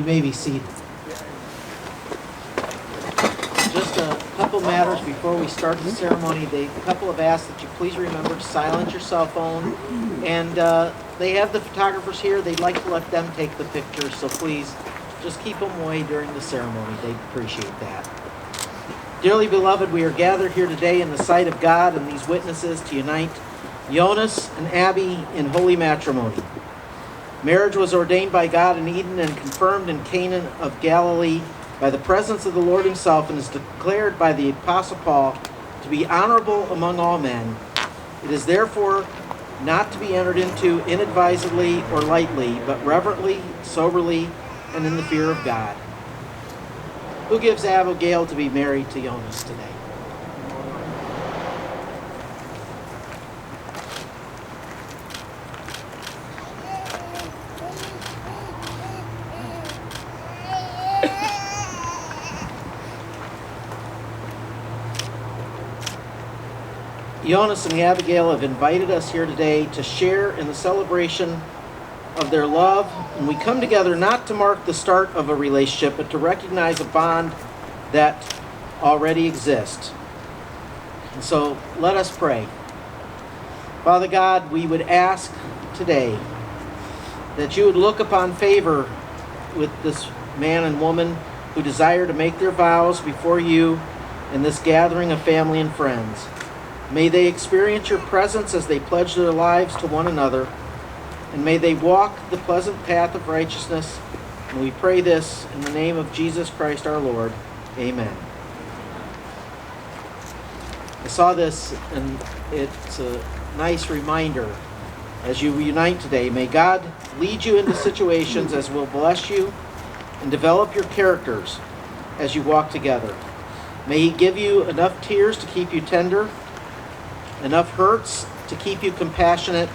You may be seated. Just a couple matters before we start the ceremony. A couple have asked that you please remember to silence your cell phone. And they have the photographers here. They'd like to let them take the pictures, so please just keep them away during the ceremony. They'd appreciate that. Dearly beloved, we are gathered here today in the sight of God and these witnesses to unite Jonas and Abby in holy matrimony. Marriage was ordained by God in Eden and confirmed in Canon of Galilee by the presence of the Lord himself, and is declared by the Apostle Paul to be honorable among all men. It is therefore not to be entered into inadvisedly or lightly, but reverently, soberly, and in the fear of God. Who gives Abigail to be married to Jonas today? Jonas and Abigail have invited us here today to share in the celebration of their love, and we come together not to mark the start of a relationship, but to recognize a bond that already exists. And so let us pray. Father God, we would ask today that you would look upon favor with this man and woman who desire to make their vows before you in this gathering of family and friends. May they experience your presence as they pledge their lives to one another, and may they walk the pleasant path of righteousness. And we pray this in the name of Jesus Christ our Lord. Amen. I saw this, and it's a nice reminder as you unite today. May God lead you into situations as will bless you and develop your characters as you walk together. May he give you enough tears to keep you tender, enough hurts to keep you compassionate,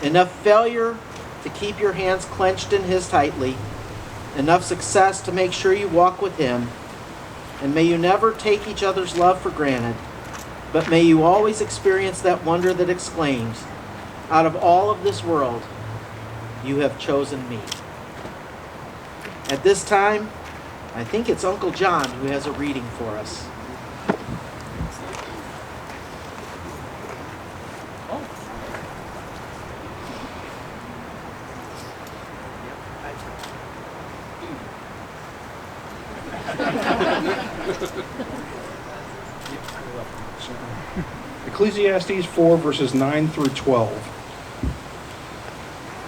enough failure to keep your hands clenched in his tightly, enough success to make sure you walk with him, and may you never take each other's love for granted, but may you always experience that wonder that exclaims, out of all of this world, you have chosen me. At this time, I think it's Uncle John who has a reading for us. Ecclesiastes 4, verses 9 through 12.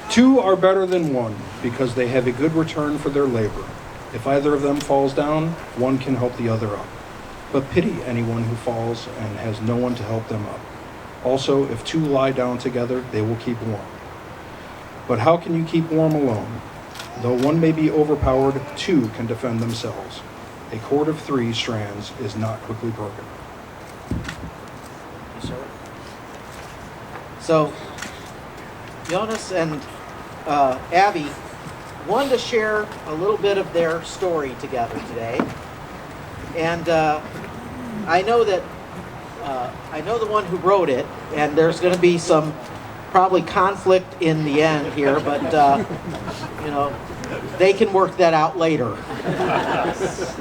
Two are better than one, because they have a good return for their labor. If either of them falls down, one can help the other up. But pity anyone who falls and has no one to help them up. Also, if two lie down together, they will keep warm. But how can you keep warm alone? Though one may be overpowered, two can defend themselves. A cord of 3 strands is not quickly broken. So, Jonas and Abby wanted to share a little bit of their story together today. And I know that I know the one who wrote it, and there's going to be some probably conflict in the end here, but they can work that out later.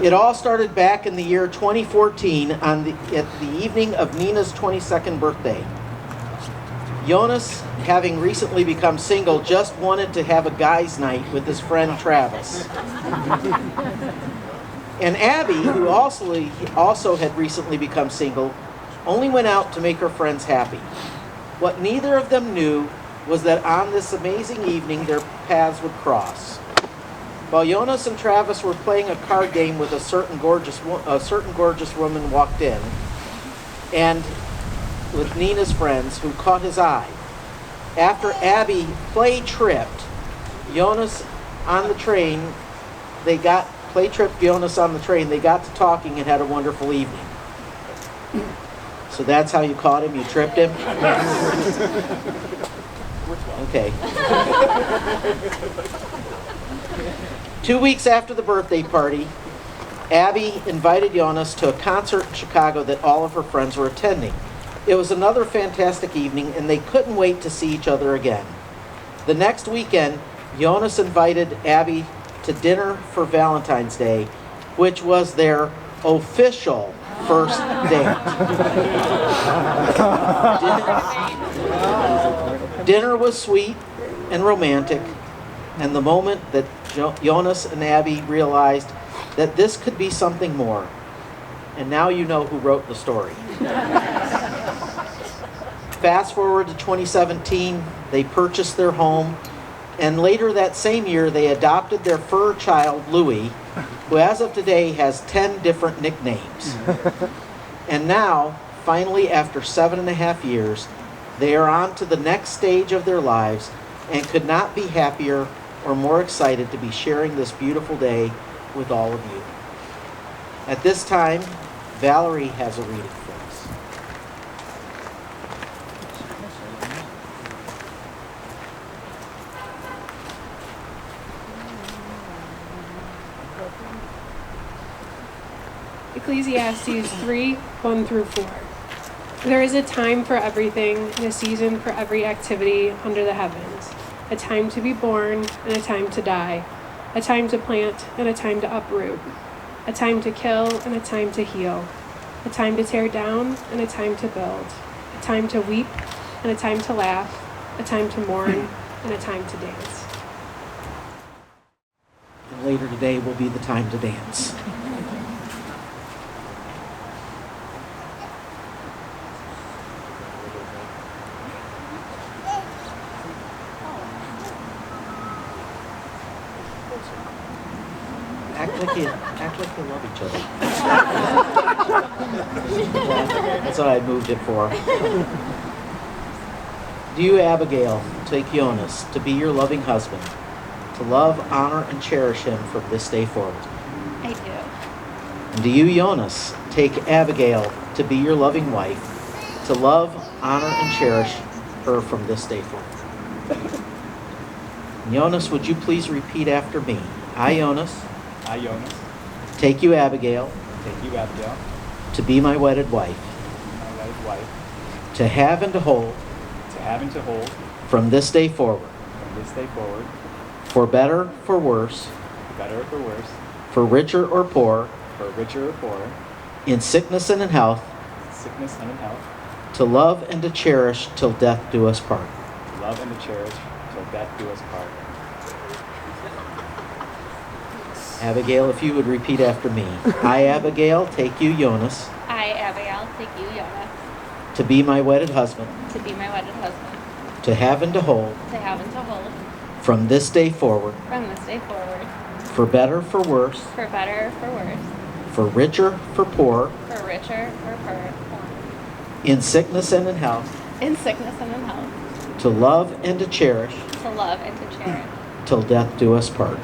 It all started back in the year 2014 at the evening of Nina's 22nd birthday. Jonas, having recently become single, just wanted to have a guy's night with his friend Travis. And Abby, who also had recently become single, only went out to make her friends happy. What neither of them knew was that on this amazing evening their paths would cross. While Jonas and Travis were playing a card game with a certain gorgeous woman walked in, and with Nina's friends, who caught his eye. After Abby play-tripped Jonas on the train, they got to talking and had a wonderful evening. So that's how you caught him? You tripped him? Okay. 2 weeks after the birthday party, Abby invited Jonas to a concert in Chicago that all of her friends were attending. It was another fantastic evening, and they couldn't wait to see each other again. The next weekend, Jonas invited Abby to dinner for Valentine's Day, which was their official first date. Dinner was sweet and romantic, and the moment that Jonas and Abby realized that this could be something more. And now you know who wrote the story. Fast forward to 2017, they purchased their home, and later that same year they adopted their fur child, Louie, who as of today has 10 different nicknames. And now, finally, after 7.5 years, they are on to the next stage of their lives and could not be happier or more excited to be sharing this beautiful day with all of you. At this time, Valerie has a reading for us. Ecclesiastes 3:1-4. There is a time for everything and a season for every activity under the heavens, a time to be born and a time to die, a time to plant and a time to uproot, a time to kill and a time to heal, a time to tear down and a time to build, a time to weep and a time to laugh, a time to mourn and a time to dance. And later today will be the time to dance. Act like you love each other. That's what I moved it for. Do you, Abigail, take Jonas to be your loving husband, to love, honor, and cherish him from this day forward? I do. And do you, Jonas, take Abigail to be your loving wife, to love, honor, and cherish her from this day forward? And Jonas, would you please repeat after me? I, Jonas, Take you, Abigail, to be my wedded wife, to have and to hold, from this day forward, for better, for worse, for richer or poor, in sickness and in health, to love and to cherish till death do us part. Abigail, if you would repeat after me. I, Abigail, take you, Jonas, I, Abigail, take you, Jonas, to be my wedded husband, to be my wedded husband, to have and to hold, from this day forward, for better, for worse, for richer, for poor, in sickness and in health, to love and to cherish, till death do us part.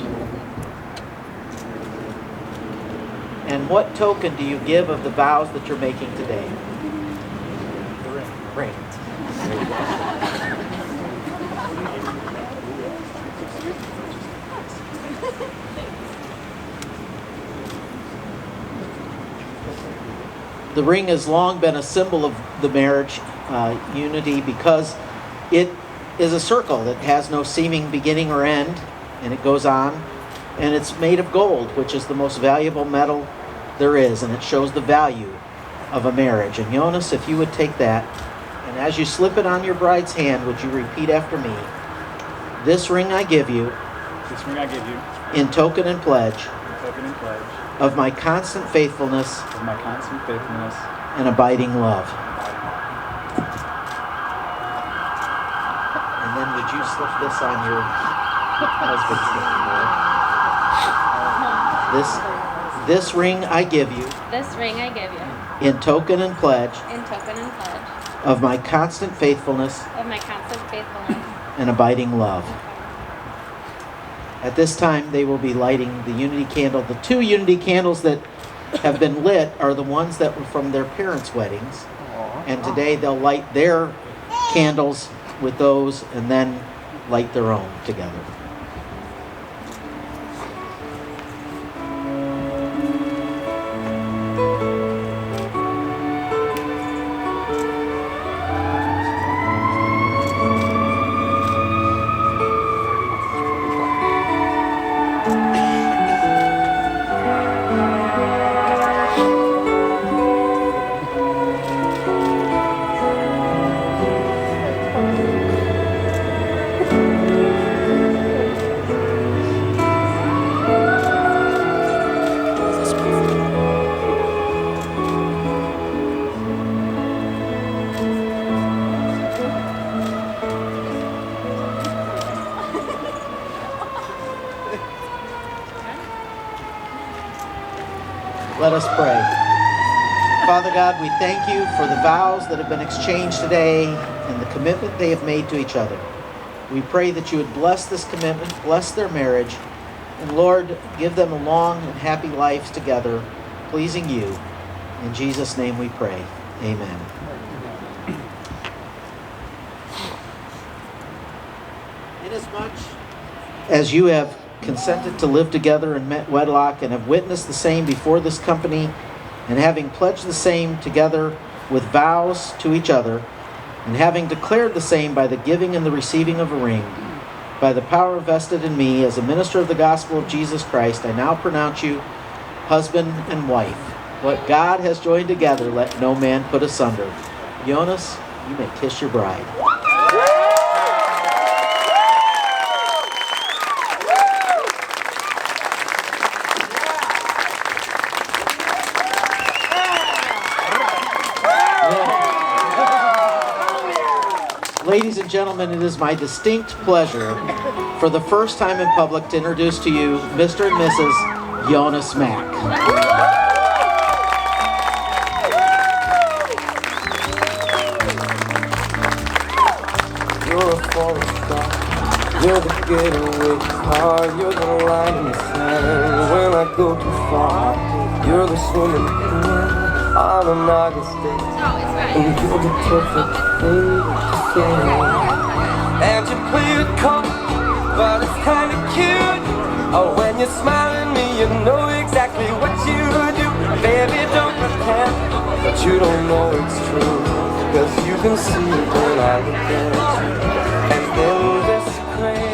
And what token do you give of the vows that you're making today? The ring. There you go. The ring has long been a symbol of the marriage unity because it is a circle that has no seeming beginning or end, and it goes on. And it's made of gold, which is the most valuable metal there is, and it shows the value of a marriage. And Jonas, if you would take that, and as you slip it on your bride's hand, would you repeat after me? This ring I give you, in token and pledge, of my constant faithfulness, and abiding love. And then would you slip this on your husband's hand? This ring I give you, in token and pledge, of my constant faithfulness, and abiding love. At this time, they will be lighting the unity candle. The 2 unity candles that have been lit are the ones that were from their parents' weddings. And today they'll light their candles with those and then light their own together. Let us pray. Father God, we thank you for the vows that have been exchanged today and the commitment they have made to each other. We pray that you would bless this commitment, bless their marriage, and Lord, give them a long and happy lives together, pleasing you. In Jesus' name we pray. Amen. Inasmuch as you have consented to live together in wedlock and have witnessed the same before this company, and having pledged the same together with vows to each other, and having declared the same by the giving and the receiving of a ring, by the power vested in me as a minister of the gospel of Jesus Christ, I now pronounce you husband and wife. What God has joined together, let no man put asunder. Jonas, you may kiss your bride. Ladies and gentlemen, it is my distinct pleasure for the first time in public to introduce to you Mr. and Mrs. Jonas Mack. You're a falling star, you're the getaway car, you're the line in the sand when I go too far. You're the swimming pool on an August day, and you're the perfect thing to say. And you play it cold, but it's kinda cute. Oh, when you smile at me, you know exactly what you do. Baby, don't pretend that you don't know it's true, 'cause you can see it when I look at you. And then this crazy